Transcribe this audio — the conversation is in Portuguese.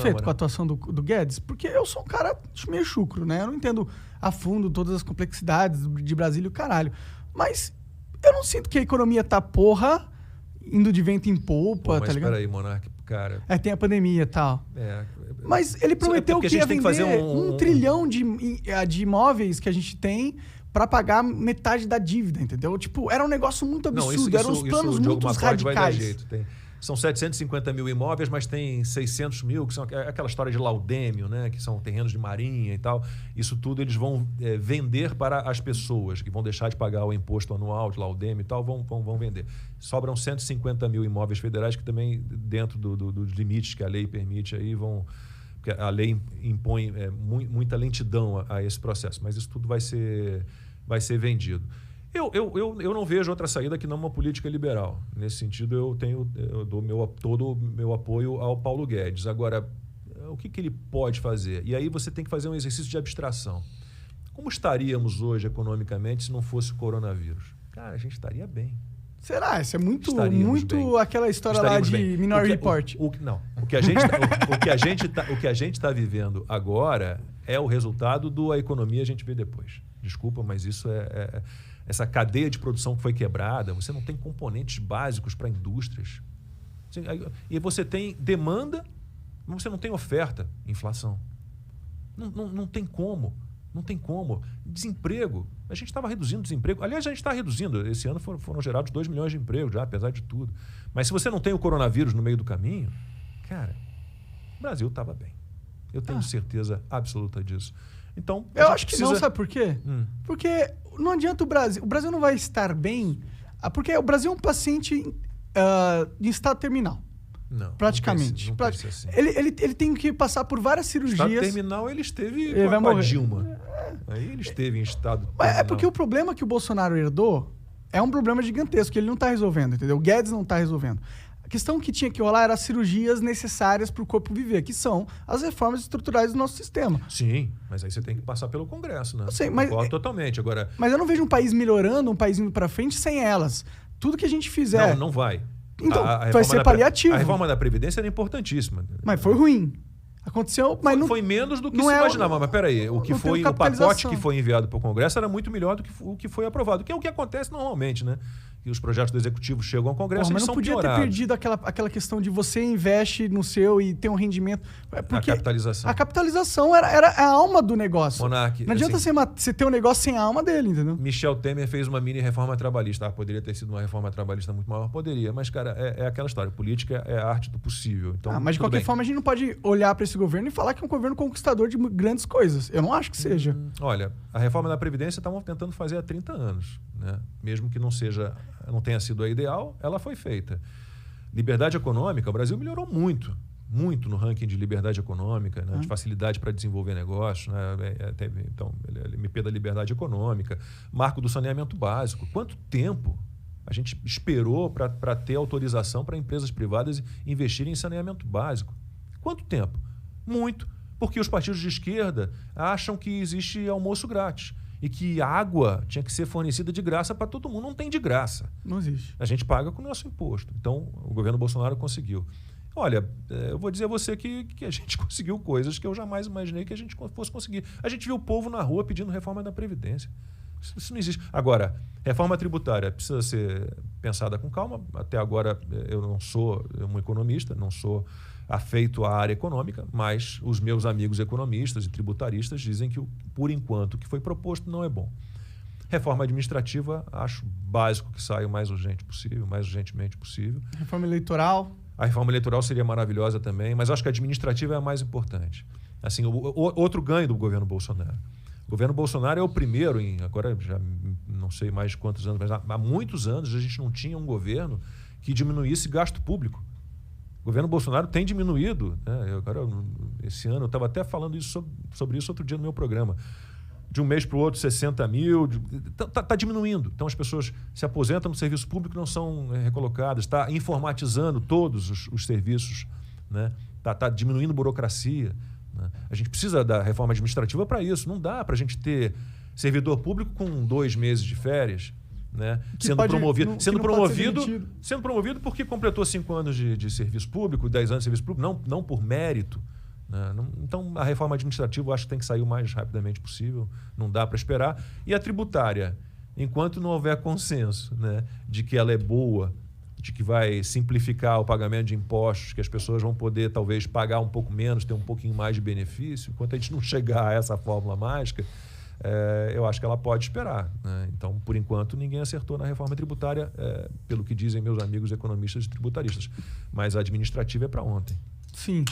satisfeito com a atuação do Guedes? Porque eu sou um cara meio chucro, né? Eu não entendo a fundo todas as complexidades de Brasília e o caralho. Mas eu não sinto que a economia tá indo de vento em polpa, tá ligado? Mas peraí, Monark, cara... Tem a pandemia e tal. Mas ele prometeu que ia vender um trilhão de imóveis que a gente tem para pagar metade da dívida, entendeu? Tipo, era um negócio muito absurdo, eram uns planos muito radicais. São 750 mil imóveis, mas tem 600 mil, que são aquela história de laudêmio, né? Que são terrenos de marinha e tal. Isso tudo eles vão vender para as pessoas, que vão deixar de pagar o imposto anual de laudêmio e tal, vão vender. Sobram 150 mil imóveis federais que também, dentro dos limites que a lei permite, aí vão... Porque a lei impõe muita lentidão a esse processo, mas isso tudo vai ser vendido. Eu não vejo outra saída que não uma política liberal. Nesse sentido, eu dou todo o meu apoio ao Paulo Guedes. Agora, o que ele pode fazer? E aí você tem que fazer um exercício de abstração. Como estaríamos hoje economicamente se não fosse o coronavírus? Cara, a gente estaria bem. Será? Isso é muito aquela história lá de Minority Report. O que a gente está vivendo agora é o resultado da economia, a gente vê depois. Desculpa, mas isso essa cadeia de produção que foi quebrada. Você não tem componentes básicos para indústrias. E você tem demanda, mas você não tem oferta. Inflação. Não tem como. Não tem como. Desemprego. A gente estava reduzindo o desemprego. Aliás, a gente está reduzindo. Esse ano foram gerados 2 milhões de empregos, já, apesar de tudo. Mas se você não tem o coronavírus no meio do caminho, cara, o Brasil estava bem. Eu tenho certeza absoluta disso. Então, eu acho que não, sabe por quê? Porque não adianta o Brasil. O Brasil não vai estar bem, porque o Brasil é um paciente em estado terminal. Não, praticamente. Não pense assim. Ele tem que passar por várias cirurgias. Estado terminal, ele esteve com a Dilma. Aí ele esteve em estado terminal. É porque o problema que o Bolsonaro herdou é um problema gigantesco, que ele não está resolvendo, entendeu? O Guedes não está resolvendo. A questão que tinha que rolar era as cirurgias necessárias para o corpo viver, que são as reformas estruturais do nosso sistema. Sim, mas aí você tem que passar pelo Congresso, né? Eu sei, mas totalmente. Agora, mas eu não vejo um país melhorando, um país indo para frente sem elas. Tudo que a gente fizer... Não vai. Então, vai ser paliativo. A reforma da Previdência era importantíssima. Mas foi ruim. Aconteceu, mas não... Foi menos do que se imaginava. Mas peraí, o pacote que foi enviado para o Congresso era muito melhor do que o que foi aprovado. Que é o que acontece normalmente, né? Que os projetos do Executivo chegam ao Congresso e são piorados. Mas não podia ter perdido aquela questão de você investe no seu e ter um rendimento. Porque a capitalização. A capitalização era a alma do negócio. Monark, não adianta você ter um negócio sem a alma dele, entendeu? Michel Temer fez uma mini reforma trabalhista. Poderia ter sido uma reforma trabalhista muito maior? Poderia. Mas, cara, é aquela história. Política é a arte do possível. Então, mas de qualquer forma, a gente não pode olhar para esse governo e falar que é um governo conquistador de grandes coisas. Eu não acho que seja. Olha, a reforma da Previdência estavam tentando fazer há 30 anos. Né? Mesmo que não tenha sido a ideal, ela foi feita. Liberdade econômica, o Brasil melhorou muito no ranking de liberdade econômica, né? De facilidade para desenvolver negócios, né? Então, MP da liberdade econômica, marco do saneamento básico. Quanto tempo a gente esperou para ter autorização para empresas privadas investirem em saneamento básico? Quanto tempo? Muito, porque os partidos de esquerda acham que existe almoço grátis. E que água tinha que ser fornecida de graça para todo mundo. Não tem de graça. Não existe. A gente paga com o nosso imposto. Então, o governo Bolsonaro conseguiu. Olha, eu vou dizer a você que a gente conseguiu coisas que eu jamais imaginei que a gente fosse conseguir. A gente viu o povo na rua pedindo reforma da Previdência. Isso não existe. Agora, reforma tributária precisa ser pensada com calma. Até agora, eu não sou um economista, não sou afeito à área econômica, mas os meus amigos economistas e tributaristas dizem que, por enquanto, o que foi proposto não é bom. Reforma administrativa, acho básico que saia o mais urgentemente possível. Reforma eleitoral? A reforma eleitoral seria maravilhosa também, mas acho que a administrativa é a mais importante. Assim, outro ganho do governo Bolsonaro. O governo Bolsonaro é o primeiro, agora já não sei mais de quantos anos, mas há muitos anos a gente não tinha um governo que diminuísse gasto público. O governo Bolsonaro tem diminuído, né? Esse ano, eu estava até falando sobre isso outro dia no meu programa. De um mês para o outro, 60 mil. Está diminuindo. Então, as pessoas se aposentam no serviço público, não são recolocadas. Está informatizando todos os serviços. Né? Tá diminuindo burocracia. Né? A gente precisa da reforma administrativa para isso. Não dá para a gente ter servidor público com 2 meses de férias. Né? Sendo promovido porque completou 5 anos de serviço público, 10 anos de serviço público, não por mérito, né? Então, a reforma administrativa eu acho que tem que sair o mais rapidamente possível, não dá para esperar. E a tributária, enquanto não houver consenso, né, de que ela é boa, de que vai simplificar o pagamento de impostos, que as pessoas vão poder talvez pagar um pouco menos, ter um pouquinho mais de benefício, enquanto a gente não chegar a essa fórmula mágica, eu acho que ela pode esperar, né? Então, por enquanto, ninguém acertou na reforma tributária, pelo que dizem meus amigos economistas e tributaristas. Mas a administrativa é para ontem. Sim.